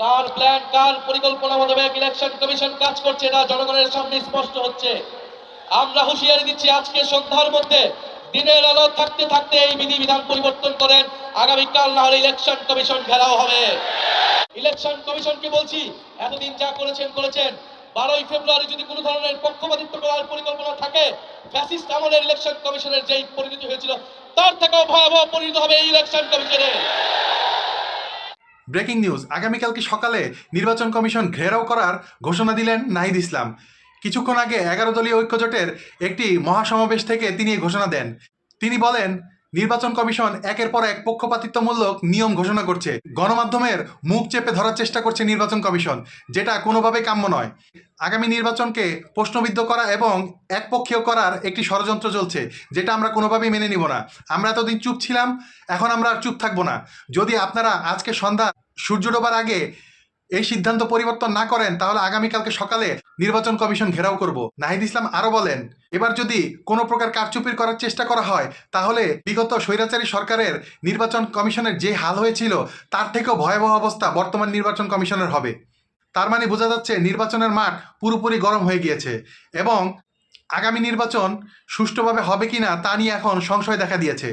কার plan কার পরিকল্পনা মোতাবেক election commission কাজ করছে এটা জনগণের সামনে স্পষ্ট হচ্ছে। আমরা হুঁশিয়ারি দিচ্ছি আজকে সন্ধ্যার মধ্যে দিনের আলো থাকতে থাকতে এই বিধিবিধান পরিবর্তন করেন, আগামীকাল না হলে ইলেকশন কমিশন ঘেরাও হবে। ইলেকশন কমিশনকে বলছি, এতদিন যা করেছেন করেছেন, 12ই ফেব্রুয়ারি যদি কোনো ধরনের পক্ষপাতিত্ব করার পরিকল্পনা থাকে, ফ্যাসিস্ট আমলের ইলেকশন কমিশনের যেই পরিণতি হয়েছিল তার থেকেও ভয়াবহ পরিণত হবে এই ইলেকশন কমিশনের। ব্রেকিং নিউজ, আগামীকালকে সকালে নির্বাচন কমিশন ঘেরাও করার ঘোষণা দিলেন নাহিদ ইসলাম। কিছুক্ষণ আগে 11 দলীয় ঐক্যজোটের একটি মহাসমাবেশ থেকে তিনি এই ঘোষণা দেন। তিনি বলেন, নির্বাচন কমিশন একের পর এক পক্ষপাতিত্বমূলক নিয়ম ঘোষণা করছে, গণমাধ্যমের মুখ চেপে ধরার চেষ্টা করছে নির্বাচন কমিশন, যেটা কোনোভাবেই কাম্য নয়। আগামী নির্বাচনকে প্রশ্নবিদ্ধ করা এবং একপক্ষীয় করার একটি ষড়যন্ত্র চলছে, যেটা আমরা কোনোভাবেই মেনে নিব না। আমরা এতদিন চুপ ছিলাম, এখন আমরা আর চুপ থাকবো না। যদি আপনারা আজকে সন্ধ্যা সূর্য ডোবার আগে এই সিদ্ধান্ত পরিবর্তন না করেন, তাহলে আগামীকালকে সকালে নির্বাচন কমিশন ঘেরাও করব। নাহিদ ইসলাম আরো বলেন, এবার যদি কোনো প্রকার কারচুপির করার চেষ্টা করা হয়, তাহলে বিগত স্বৈরাচারী সরকারের নির্বাচন কমিশনের যে হাল হয়েছিল তার থেকেও ভয়াবহ অবস্থা বর্তমান নির্বাচন কমিশনের হবে। তার মানে বোঝা যাচ্ছে নির্বাচনের মাঠ পুরোপুরি গরম হয়ে গিয়েছে এবং আগামী নির্বাচন সুষ্ঠুভাবে হবে কিনা তা নিয়ে এখন সংশয় দেখা দিয়েছে।